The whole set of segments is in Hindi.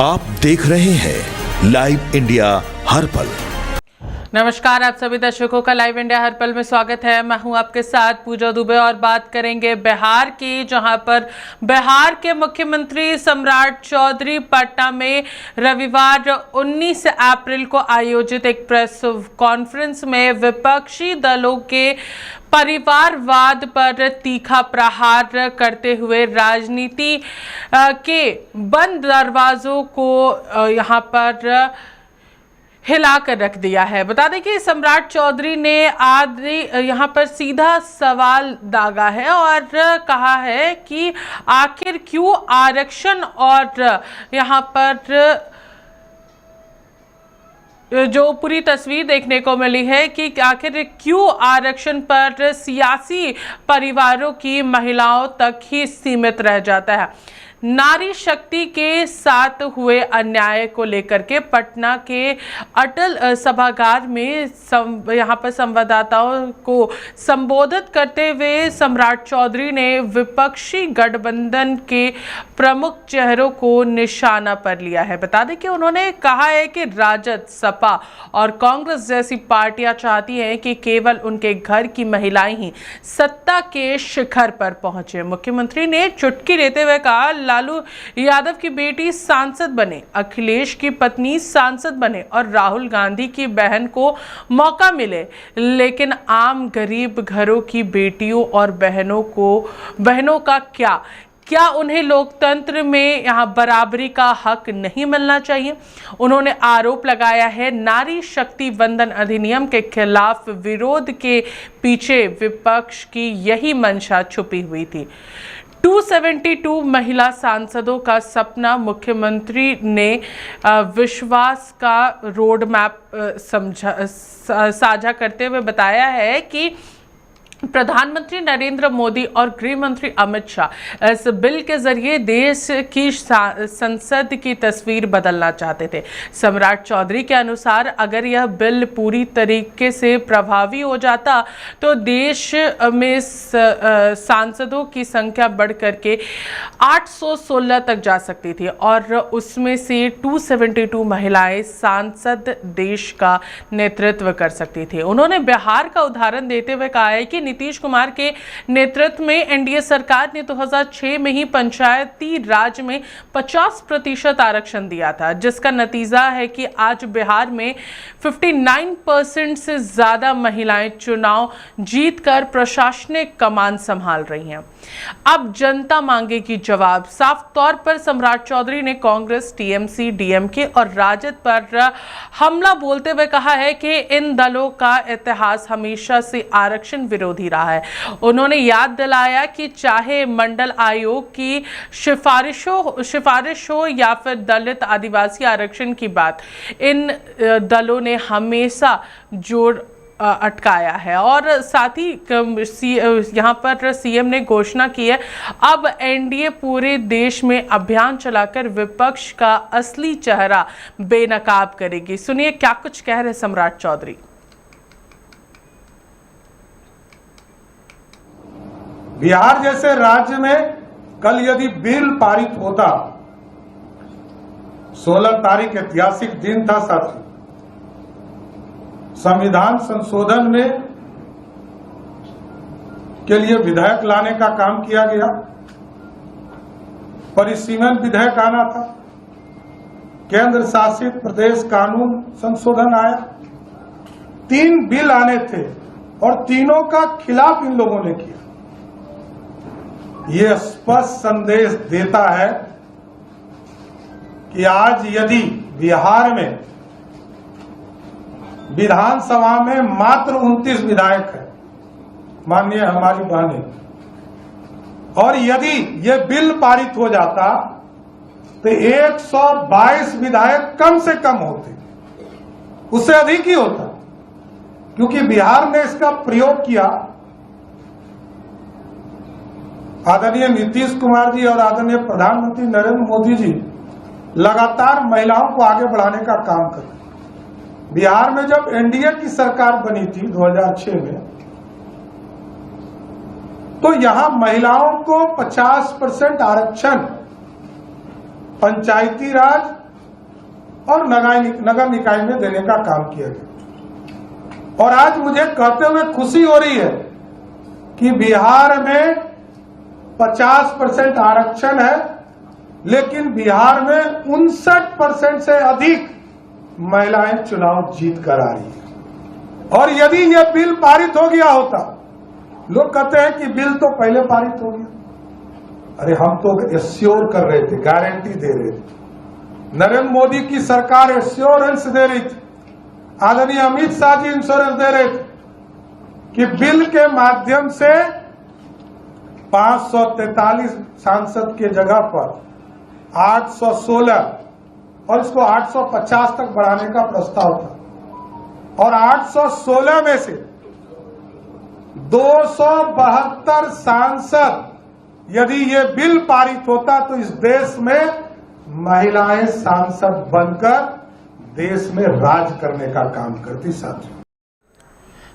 आप देख रहे हैं लाइव इंडिया हर पल। नमस्कार, आप सभी दर्शकों का लाइव इंडिया हर पल में स्वागत है। मैं हूं आपके साथ पूजा दुबे और बात करेंगे बिहार की, जहां पर बिहार के मुख्यमंत्री सम्राट चौधरी पटना में रविवार 19 अप्रैल को आयोजित एक प्रेस कॉन्फ्रेंस में विपक्षी दलों के परिवारवाद पर तीखा प्रहार करते हुए राजनीति के बंद दरवाजों को यहां पर हिलाकर रख दिया है। बता दें कि सम्राट चौधरी ने आज यहां पर सीधा सवाल दागा है और कहा है कि आखिर क्यों आरक्षण और यहां पर जो पूरी तस्वीर देखने को मिली है कि आखिर क्यों आरक्षण पर सियासी परिवारों की महिलाओं तक ही सीमित रह जाता है। नारी शक्ति के साथ हुए अन्याय को लेकर के पटना के अटल सभागार में यहाँ पर संवाददाताओं को संबोधित करते हुए सम्राट चौधरी ने विपक्षी गठबंधन के प्रमुख चेहरों को निशाना पर लिया है। बता दें कि उन्होंने कहा है कि राजद, सपा और कांग्रेस जैसी पार्टियां चाहती हैं कि केवल उनके घर की महिलाएं ही सत्ता के शिखर पर पहुंचे। मुख्यमंत्री ने चुटकी लेते हुए कहा, लालू यादव की बेटी सांसद बने, अखिलेश की पत्नी सांसद बने और राहुल गांधी की बहन को मौका मिले, लेकिन आम गरीब घरों की बेटियों और बहनों का क्या उन्हें लोकतंत्र में यहाँ बराबरी का हक नहीं मिलना चाहिए। उन्होंने आरोप लगाया है नारी शक्ति वंदन अधिनियम के खिलाफ विरोध के पीछे विपक्ष की यही मंशा छुपी हुई थी। 272 महिला सांसदों का सपना मुख्यमंत्री ने विश्वास का रोड मैप साझा करते हुए बताया है कि प्रधानमंत्री नरेंद्र मोदी और गृह मंत्री अमित शाह इस बिल के जरिए देश की संसद की तस्वीर बदलना चाहते थे। सम्राट चौधरी के अनुसार अगर यह बिल पूरी तरीके से प्रभावी हो जाता तो देश में सांसदों की संख्या बढ़ करके 816 तक जा सकती थी और उसमें से 272 महिलाएं सांसद देश का नेतृत्व कर सकती थी। उन्होंने बिहार का उदाहरण देते हुए कहा है कि नीतीश कुमार के नेतृत्व में एनडीए सरकार ने 2006 में ही पंचायती राज में 50% आरक्षण दिया था, जिसका नतीजा है कि आज बिहार में 59% से ज्यादा महिलाएं चुनाव जीतकर प्रशासनिक कमान संभाल रही हैं। अब जनता मांगेगी जवाब। साफ तौर पर सम्राट चौधरी ने कांग्रेस, टीएमसी, डीएमके और राजद पर हमला बोलते हुए कहा है कि इन दलों का इतिहास हमेशा से आरक्षण विरोधी रहा है। उन्होंने याद दिलाया कि चाहे मंडल आयोग की सिफारिश हो या फिर दलित आदिवासी आरक्षण की बात, इन दलों ने हमेशा जोर अटकाया है। और साथ ही यहाँ पर सीएम ने घोषणा की है, अब एनडीए पूरे देश में अभियान चलाकर विपक्ष का असली चेहरा बेनकाब करेगी। सुनिए क्या कुछ कह रहे सम्राट चौधरी। बिहार जैसे राज्य में कल यदि बिल पारित होता, 16 तारीख ऐतिहासिक दिन था साथी, संविधान संशोधन में के लिए विधेयक लाने का काम किया गया, परिसीमन विधेयक आना था, केंद्र शासित प्रदेश कानून संशोधन आया, 3 बिल आने थे और तीनों का खिलाफ इन लोगों ने किया। ये स्पष्ट संदेश देता है कि आज यदि बिहार में विधानसभा में मात्र 29 विधायक है, माननीय हमारी बहनें, और यदि ये बिल पारित हो जाता तो 122 विधायक कम से कम होते, उससे अधिक ही होता, क्योंकि बिहार ने इसका प्रयोग किया। आदरणीय नीतीश कुमार जी और आदरणीय प्रधानमंत्री नरेंद्र मोदी जी लगातार महिलाओं को आगे बढ़ाने का काम कर रहे हैं। बिहार में जब एनडीए की सरकार बनी थी 2006 में, तो यहां महिलाओं को 50% आरक्षण पंचायती राज और नगर निकाय में देने का काम किया गया। और आज मुझे कहते हुए खुशी हो रही है कि बिहार में 50% आरक्षण है, लेकिन बिहार में 59% से अधिक महिलाएं चुनाव जीत कर आ रही है। और यदि यह बिल पारित हो गया होता, लोग कहते हैं कि बिल तो पहले पारित हो गया। अरे हम तो एश्योर कर रहे थे, गारंटी दे रहे थे। नरेंद्र मोदी की सरकार एश्योरेंस दे रही थी, आदरणीय अमित शाह जी इंश्योरेंस दे रहे थे कि बिल के माध्यम से 543 सांसद के जगह पर 816 और इसको 850 तक बढ़ाने का प्रस्ताव था। और 816 में से 272 सांसद, यदि ये बिल पारित होता तो इस देश में महिलाएं सांसद बनकर देश में राज करने का काम करती। साथियों,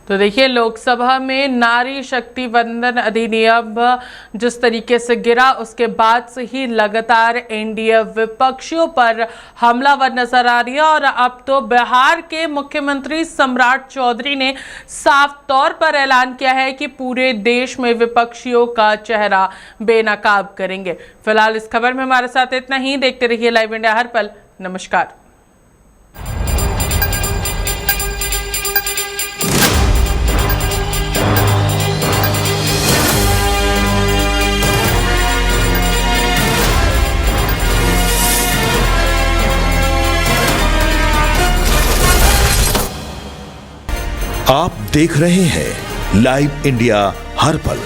तो देखिए, लोकसभा में नारी शक्ति वंदन अधिनियम जिस तरीके से गिरा, उसके बाद से ही लगातार एनडीए विपक्षियों पर हमलावर नजर आ रही है। और अब तो बिहार के मुख्यमंत्री सम्राट चौधरी ने साफ तौर पर ऐलान किया है कि पूरे देश में विपक्षियों का चेहरा बेनकाब करेंगे। फिलहाल इस खबर में हमारे साथ इतना ही। देखते रहिए लाइव इंडिया हर पल। नमस्कार। आप देख रहे हैं लाइव इंडिया हर पल।